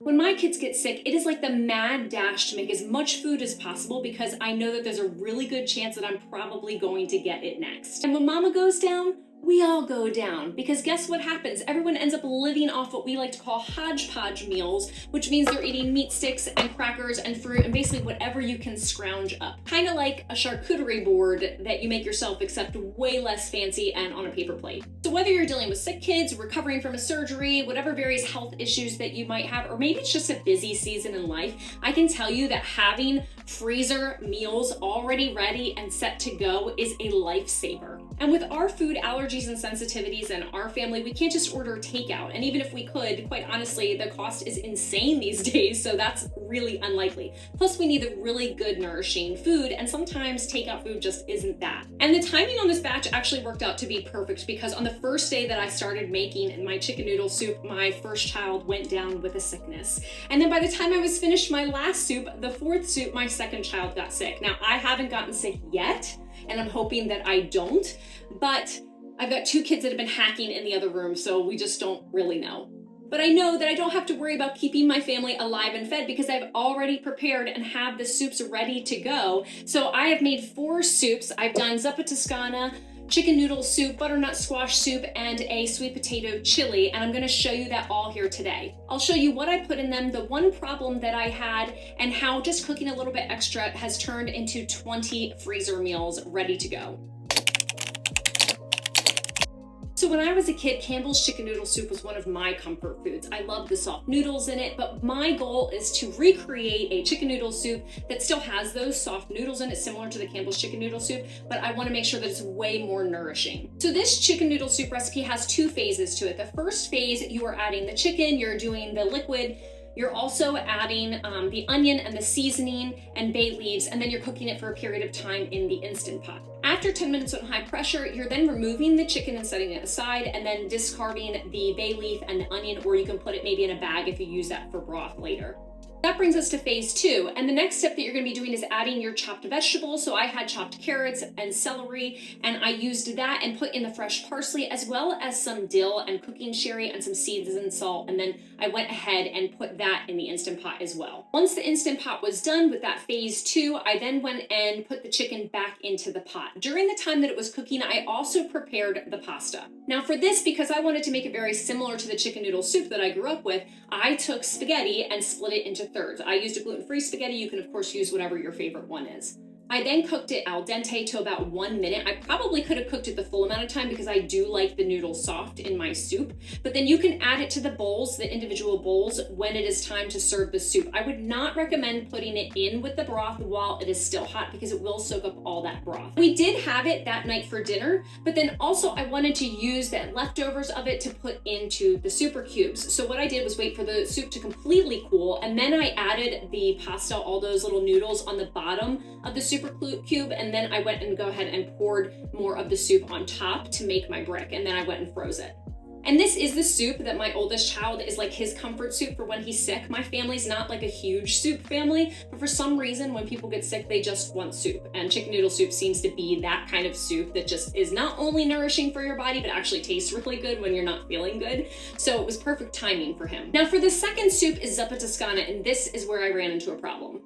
When my kids get sick, it is like the mad dash to make as much food as possible because I know that there's a really good chance that I'm probably going to get it next. And when mama goes down, we all go down, because guess what happens? Everyone ends up living off what we like to call hodgepodge meals, which means they're eating meat sticks and crackers and fruit and basically whatever you can scrounge up. Kind of like a charcuterie board that you make yourself, except way less fancy and on a paper plate. So whether you're dealing with sick kids, recovering from a surgery, whatever various health issues that you might have, or maybe it's just a busy season in life, I can tell you that having freezer meals already ready and set to go is a lifesaver. And with our food allergies and sensitivities in our family, we can't just order takeout. And even if we could, quite honestly, the cost is insane these days, so that's really unlikely. Plus, we need the really good, nourishing food, and sometimes takeout food just isn't that. And the timing on this batch actually worked out to be perfect, because on the first day that I started making my chicken noodle soup, my first child went down with a sickness. And then by the time I was finished my last soup, the fourth soup, my second child got sick. Now, I haven't gotten sick yet, and I'm hoping that I don't, but I've got 2 kids that have been hacking in the other room, so we just don't really know. But I know that I don't have to worry about keeping my family alive and fed because I've already prepared and have the soups ready to go. So I have made 4 soups. I've done Zuppa Toscana, chicken noodle soup, butternut squash soup, and a sweet potato chili, and I'm gonna show you that all here today. I'll show you what I put in them, the one problem that I had, and how just cooking a little bit extra has turned into 20 freezer meals ready to go. So when I was a kid, Campbell's chicken noodle soup was one of my comfort foods. I love the soft noodles in it, but my goal is to recreate a chicken noodle soup that still has those soft noodles in it, similar to the Campbell's chicken noodle soup, but I wanna make sure that it's way more nourishing. So this chicken noodle soup recipe has 2 phases to it. The first phase, you are adding the chicken, you're doing the liquid, you're also adding the onion and the seasoning and bay leaves, and then you're cooking it for a period of time in the Instant Pot. After 10 minutes on high pressure, you're then removing the chicken and setting it aside, and then discarding the bay leaf and the onion, or you can put it maybe in a bag if you use that for broth later. That brings us to phase 2, and the next step that you're gonna be doing is adding your chopped vegetables. So I had chopped carrots and celery, and I used that and put in the fresh parsley, as well as some dill and cooking sherry and some seasoned salt, and then I went ahead and put that in the Instant Pot as well. Once the Instant Pot was done with that phase 2, I then went and put the chicken back into the pot. During the time that it was cooking, I also prepared the pasta. Now for this, because I wanted to make it very similar to the chicken noodle soup that I grew up with, I took spaghetti and split it into thirds. I used a gluten-free spaghetti. You can of course use whatever your favorite one is. I then cooked it al dente to about 1 minute. I probably could have cooked it the full amount of time because I do like the noodles soft in my soup, but then you can add it to the bowls, the individual bowls, when it is time to serve the soup. I would not recommend putting it in with the broth while it is still hot because it will soak up all that broth. We did have it that night for dinner, but then also I wanted to use the leftovers of it to put into the super cubes. So what I did was wait for the soup to completely cool, and then I added the pasta, all those little noodles on the bottom of the super cube, and then I went and go ahead and poured more of the soup on top to make my brick, and then I went and froze it. And this is the soup that my oldest child is like his comfort soup for when he's sick. My family's not like a huge soup family, but for some reason when people get sick, they just want soup. And chicken noodle soup seems to be that kind of soup that just is not only nourishing for your body, but actually tastes really good when you're not feeling good. So it was perfect timing for him. Now for the second soup is Zuppa Toscana, and this is where I ran into a problem.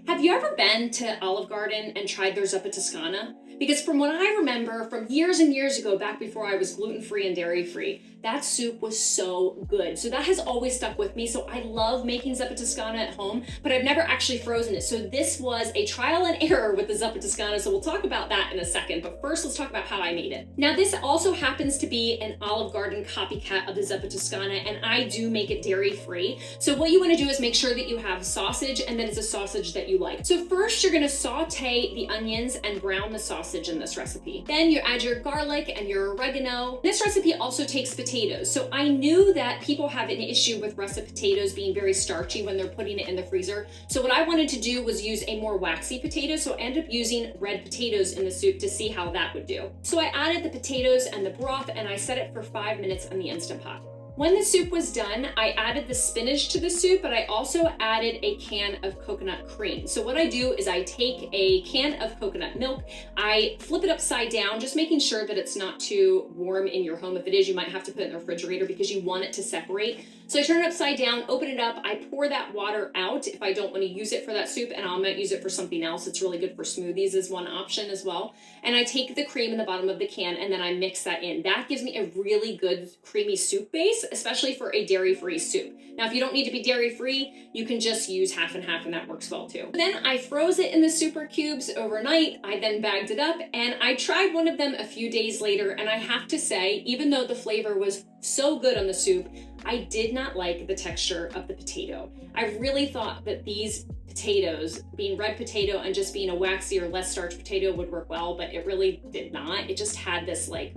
Have you ever been to Olive Garden and tried their Zuppa Toscana? Because from what I remember from years and years ago, back before I was gluten-free and dairy-free, that soup was so good. So that has always stuck with me. So I love making Zuppa Toscana at home, but I've never actually frozen it. So this was a trial and error with the Zuppa Toscana. So we'll talk about that in a second. But first, let's talk about how I made it. Now, this also happens to be an Olive Garden copycat of the Zuppa Toscana, and I do make it dairy-free. So what you want to do is make sure that you have sausage, and that it's a sausage that you like. So first, you're going to saute the onions and brown the sausage in this recipe. Then you add your garlic and your oregano. This recipe also takes potatoes. So I knew that people have an issue with russet potatoes being very starchy when they're putting it in the freezer. So what I wanted to do was use a more waxy potato. So I ended up using red potatoes in the soup to see how that would do. So I added the potatoes and the broth, and I set it for 5 minutes in the Instant Pot. When the soup was done, I added the spinach to the soup, but I also added a can of coconut cream. So what I do is I take a can of coconut milk, I flip it upside down, just making sure that it's not too warm in your home. If it is, you might have to put it in the refrigerator because you want it to separate. So I turn it upside down, open it up, I pour that water out if I don't want to use it for that soup, and I might use it for something else. It's really good for smoothies is one option as well. And I take the cream in the bottom of the can and then I mix that in. That gives me a really good creamy soup base, especially for a dairy-free soup. Now, if you don't need to be dairy-free, you can just use half and half and that works well too. Then I froze it in the super cubes overnight. I then bagged it up and I tried one of them a few days later, and I have to say, even though the flavor was so good on the soup, I did not like the texture of the potato. I really thought that these potatoes, being red potato and just being a waxy or less starch potato, would work well, but it really did not. It just had this like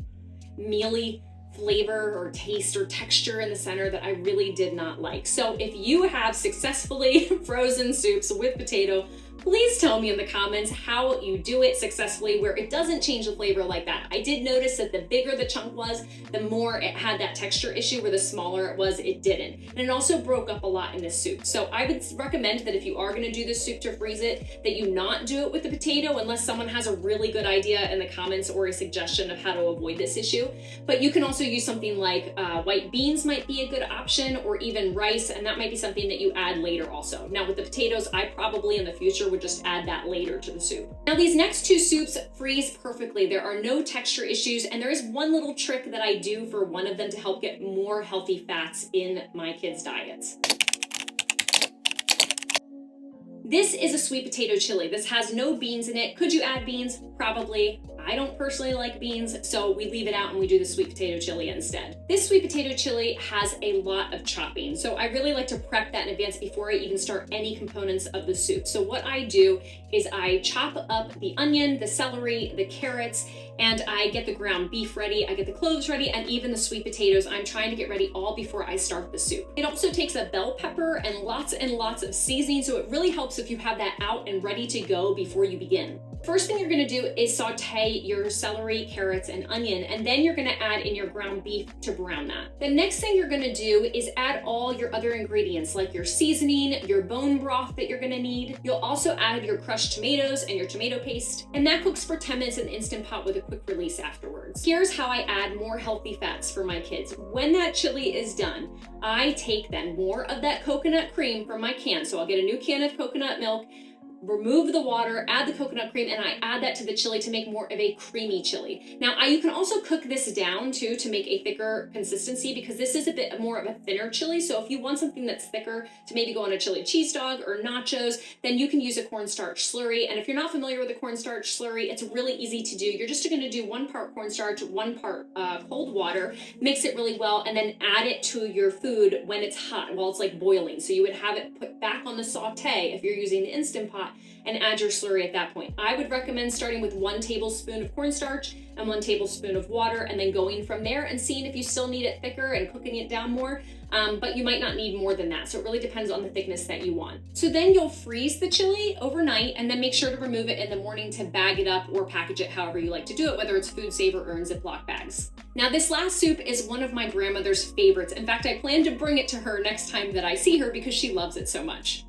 mealy flavor or taste or texture in the center that I really did not like. So if you have successfully frozen soups with potato, please tell me in the comments how you do it successfully where it doesn't change the flavor like that. I did notice that the bigger the chunk was, the more it had that texture issue, where the smaller it was, it didn't. And it also broke up a lot in this soup. So I would recommend that if you are gonna do this soup to freeze it, that you not do it with the potato unless someone has a really good idea in the comments or a suggestion of how to avoid this issue. But you can also use something like white beans might be a good option, or even rice, and that might be something that you add later also. Now with the potatoes, I probably in the future would just add that later to the soup. Now these next two soups freeze perfectly. There are no texture issues, and there is one little trick that I do for one of them to help get more healthy fats in my kids' diets. This is a sweet potato chili. This has no beans in it. Could you add beans? Probably. I don't personally like beans, so we leave it out and we do the sweet potato chili instead. This sweet potato chili has a lot of chopping, so I really like to prep that in advance before I even start any components of the soup. So what I do is I chop up the onion, the celery, the carrots, and I get the ground beef ready, I get the cloves ready, and even the sweet potatoes. I'm trying to get ready all before I start the soup. It also takes a bell pepper and lots of seasoning, so it really helps if you have that out and ready to go before you begin. First thing you're gonna do is saute your celery, carrots, and onion, and then you're gonna add in your ground beef to brown that. The next thing you're gonna do is add all your other ingredients, like your seasoning, your bone broth that you're gonna need. You'll also add your crushed tomatoes and your tomato paste, and that cooks for 10 minutes in the Instant Pot with a quick release afterwards. Here's how I add more healthy fats for my kids. When that chili is done, I take then more of that coconut cream from my can. So I'll get a new can of coconut milk, remove the water, add the coconut cream, and I add that to the chili to make more of a creamy chili. Now, you can also cook this down too to make a thicker consistency, because this is a bit more of a thinner chili. So if you want something that's thicker to maybe go on a chili cheese dog or nachos, then you can use a cornstarch slurry. And if you're not familiar with a cornstarch slurry, it's really easy to do. You're just gonna do 1 part cornstarch, 1 part cold water, mix it really well, and then add it to your food when it's hot, while it's like boiling. So you would have it put back on the saute if you're using the Instant Pot, and add your slurry at that point. I would recommend starting with 1 tablespoon of cornstarch and 1 tablespoon of water, and then going from there and seeing if you still need it thicker and cooking it down more. But you might not need more than that. So it really depends on the thickness that you want. So then you'll freeze the chili overnight, and then make sure to remove it in the morning to bag it up or package it however you like to do it, whether it's food saver or in Ziploc bags. Now this last soup is one of my grandmother's favorites. In fact, I plan to bring it to her next time that I see her because she loves it so much.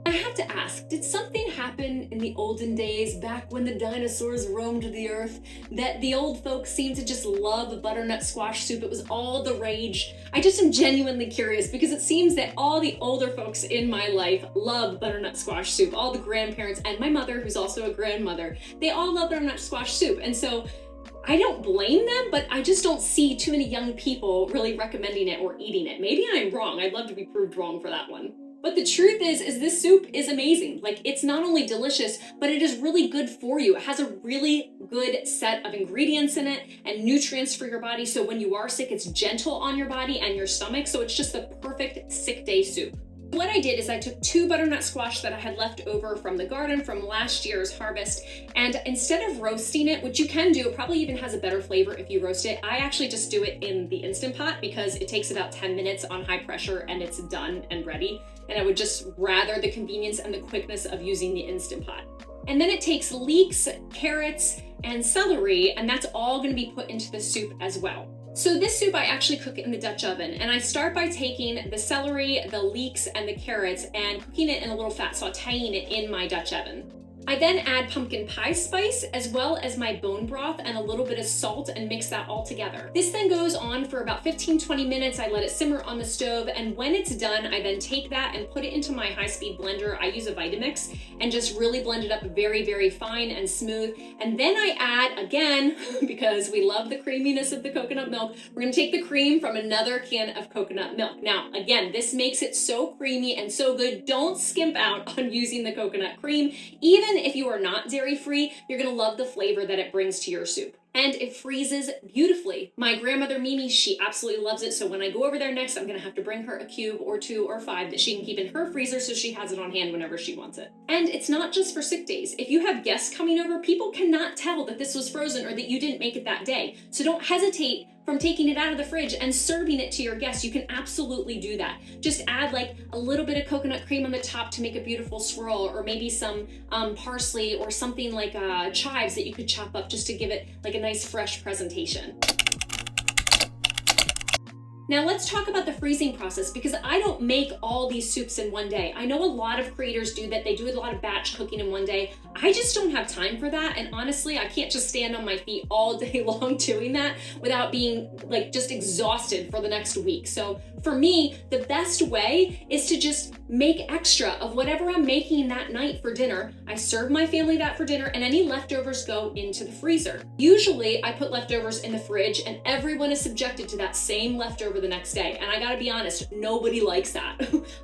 I have to ask, did something happen in the olden days, back when the dinosaurs roamed the earth, that the old folks seemed to just love butternut squash soup? It was all the rage. I just am genuinely curious, because it seems that all the older folks in my life love butternut squash soup. All the grandparents and my mother, who's also a grandmother, they all love butternut squash soup. And so I don't blame them, but I just don't see too many young people really recommending it or eating it. Maybe I'm wrong. I'd love to be proved wrong for that one. But the truth is this soup is amazing. Like, it's not only delicious, but it is really good for you. It has a really good set of ingredients in it and nutrients for your body. So when you are sick, it's gentle on your body and your stomach. So it's just the perfect sick day soup. What I did is I took 2 butternut squash that I had left over from the garden from last year's harvest, and instead of roasting it, which you can do, it probably even has a better flavor if you roast it, I actually just do it in the Instant Pot because it takes about 10 minutes on high pressure and it's done and ready. And I would just rather the convenience and the quickness of using the Instant Pot. And then it takes leeks, carrots, and celery, and that's all gonna be put into the soup as well. So this soup, I actually cook it in the Dutch oven, and I start by taking the celery, the leeks, and the carrots and cooking it in a little fat, sauteing it in my Dutch oven. I then add pumpkin pie spice as well as my bone broth and a little bit of salt and mix that all together. This then goes on for about 15-20 minutes. I let it simmer on the stove, and when it's done, I then take that and put it into my high-speed blender. I use a Vitamix and just really blend it up very, very fine and smooth. And then I add, again, because we love the creaminess of the coconut milk, we're gonna take the cream from another can of coconut milk. Now, again, this makes it so creamy and so good. Don't skimp out on using the coconut cream. Even if you are not dairy-free, you're gonna love the flavor that it brings to your soup. And it freezes beautifully. My grandmother Mimi, she absolutely loves it. So when I go over there next, I'm gonna have to bring her a cube or 2 or 5 that she can keep in her freezer so she has it on hand whenever she wants it. And it's not just for sick days. If you have guests coming over, people cannot tell that this was frozen or that you didn't make it that day. So don't hesitate from taking it out of the fridge and serving it to your guests. You can absolutely do that. Just add like a little bit of coconut cream on the top to make a beautiful swirl, or maybe some parsley or something like chives that you could chop up just to give it like a nice fresh presentation. Now let's talk about the freezing process, because I don't make all these soups in one day. I know a lot of creators do that. They do a lot of batch cooking in one day. I just don't have time for that. And honestly, I can't just stand on my feet all day long doing that without being like just exhausted for the next week. So for me, the best way is to just make extra of whatever I'm making that night for dinner. I serve my family that for dinner, and any leftovers go into the freezer. Usually I put leftovers in the fridge, and everyone is subjected to that same leftover the next day. And I gotta be honest, nobody likes that.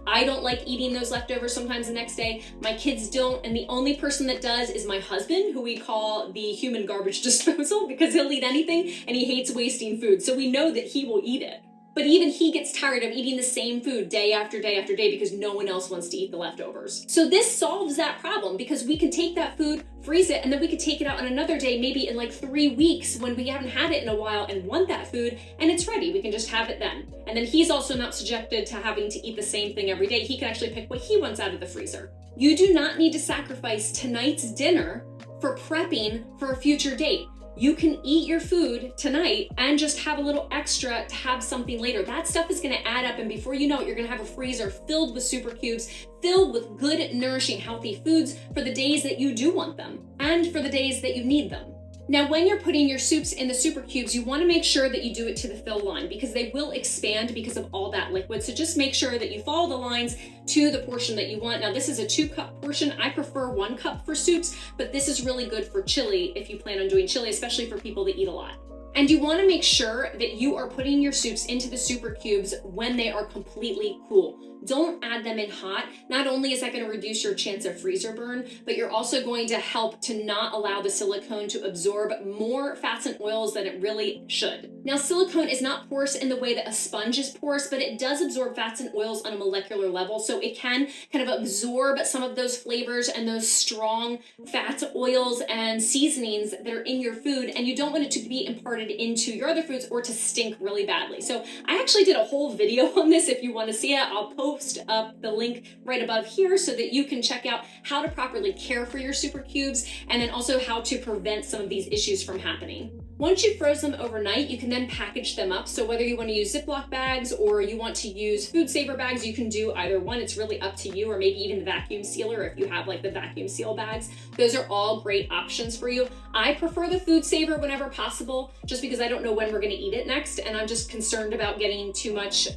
I don't like eating those leftovers sometimes the next day. My kids don't, and the only person that does is my husband, who we call the human garbage disposal, because he'll eat anything and he hates wasting food. So we know that he will eat it. But even he gets tired of eating the same food day after day after day because no one else wants to eat the leftovers. So this solves that problem, because we can take that food, freeze it, and then we could take it out on another day, maybe in like 3 weeks when we haven't had it in a while and want that food, and it's ready. We can just have it then. And then he's also not subjected to having to eat the same thing every day. He can actually pick what he wants out of the freezer. You do not need to sacrifice tonight's dinner for prepping for a future date. You can eat your food tonight and just have a little extra to have something later. That stuff is gonna add up, and before you know it, you're gonna have a freezer filled with super cubes, filled with good, nourishing, healthy foods for the days that you do want them and for the days that you need them. Now, when you're putting your soups in the super cubes, you want to make sure that you do it to the fill line, because they will expand because of all that liquid. So just make sure that you follow the lines to the portion that you want. Now, this is a 2-cup portion. I prefer 1 cup for soups, but this is really good for chili if you plan on doing chili, especially for people that eat a lot. And you want to make sure that you are putting your soups into the super cubes when they are completely cool. Don't add them in hot. Not only is that going to reduce your chance of freezer burn, but you're also going to help to not allow the silicone to absorb more fats and oils than it really should. Now, silicone is not porous in the way that a sponge is porous, but it does absorb fats and oils on a molecular level. So it can kind of absorb some of those flavors and those strong fats, oils, and seasonings that are in your food, and you don't want it to be imparted into your other foods or to stink really badly. So I actually did a whole video on this. If you want to see it, I'll post up the link right above here so that you can check out how to properly care for your super cubes, and then also how to prevent some of these issues from happening. Once you froze them overnight, you can then package them up. So whether you want to use Ziploc bags or you want to use food saver bags, you can do either one. It's really up to you, or maybe even the vacuum sealer if you have like the vacuum seal bags. Those are all great options for you. I prefer the food saver whenever possible, just because I don't know when we're going to eat it next, and I'm just concerned about getting too much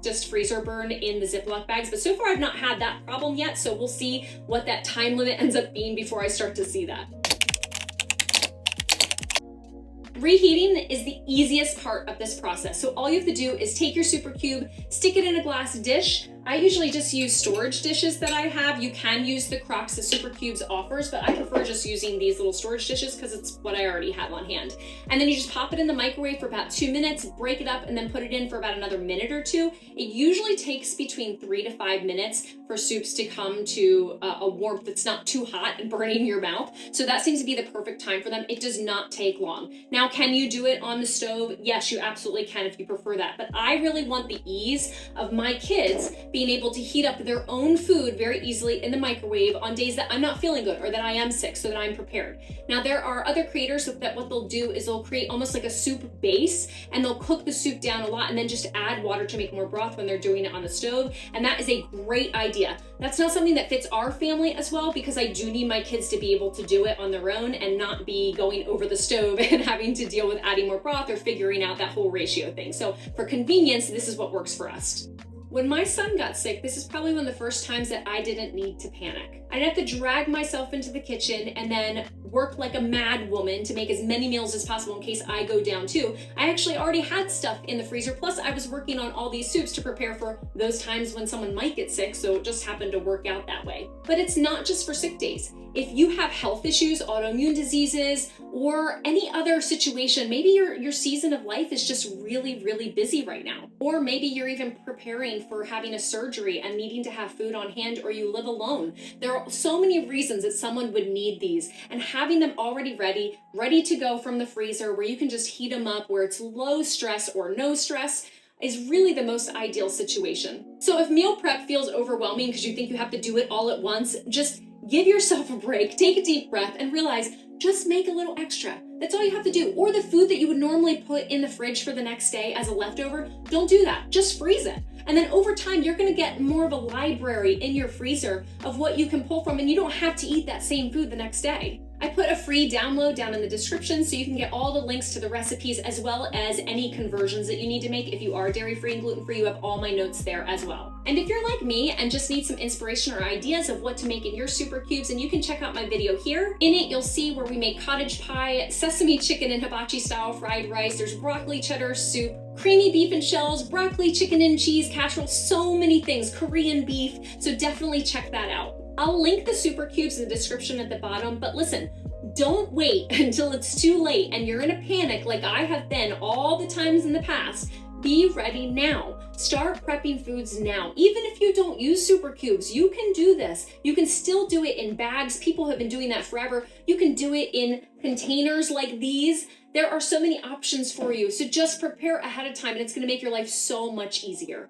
just freezer burn in the Ziploc bags. But so far I've not had that problem yet, so we'll see what that time limit ends up being before I start to see that. Reheating is the easiest part of this process. So all you have to do is take your super cube, stick it in a glass dish. I usually just use storage dishes that I have. You can use the Crocs that Super Cubes offers, but I prefer just using these little storage dishes because it's what I already have on hand. And then you just pop it in the microwave for about 2 minutes, break it up, and then put it in for about another minute or two. It usually takes between 3 to 5 minutes for soups to come to a warmth that's not too hot and burning your mouth. So that seems to be the perfect time for them. It does not take long. Now, can you do it on the stove? Yes, you absolutely can if you prefer that. But I really want the ease of my kids being able to heat up their own food very easily in the microwave on days that I'm not feeling good or that I am sick, so that I'm prepared. Now, there are other creators that what they'll do is they'll create almost like a soup base, and they'll cook the soup down a lot and then just add water to make more broth when they're doing it on the stove. And that is a great idea. That's not something that fits our family as well, because I do need my kids to be able to do it on their own and not be going over the stove and having to deal with adding more broth or figuring out that whole ratio thing. So for convenience, this is what works for us. When my son got sick, this is probably one of the first times that I didn't need to panic. I'd have to drag myself into the kitchen and then work like a mad woman to make as many meals as possible in case I go down too. I actually already had stuff in the freezer, plus I was working on all these soups to prepare for those times when someone might get sick, so it just happened to work out that way. But it's not just for sick days. If you have health issues, autoimmune diseases, or any other situation, maybe your season of life is just really, really busy right now. Or maybe you're even preparing for having a surgery and needing to have food on hand, or you live alone. There are so many reasons that someone would need these, and having them already ready to go from the freezer where you can just heat them up where it's low stress or no stress is really the most ideal situation. So if meal prep feels overwhelming because you think you have to do it all at once, just give yourself a break, take a deep breath, and realize just make a little extra. That's all you have to do. Or the food that you would normally put in the fridge for the next day as a leftover, don't do that. Just freeze it. And then over time, you're gonna get more of a library in your freezer of what you can pull from, and you don't have to eat that same food the next day. I put a free download down in the description so you can get all the links to the recipes as well as any conversions that you need to make. If you are dairy-free and gluten-free, you have all my notes there as well. And if you're like me and just need some inspiration or ideas of what to make in your super cubes, and you can check out my video here. In it, you'll see where we make cottage pie, sesame chicken and hibachi style fried rice, there's broccoli cheddar soup, creamy beef and shells, broccoli, chicken and cheese casserole, so many things, Korean beef, so definitely check that out. I'll link the super cubes in the description at the bottom, but listen, don't wait until it's too late and you're in a panic like I have been all the times in the past. Be ready now. Start prepping foods now. Even if you don't use super cubes, you can do this. You can still do it in bags. People have been doing that forever. You can do it in containers like these. There are so many options for you. So just prepare ahead of time and it's going to make your life so much easier.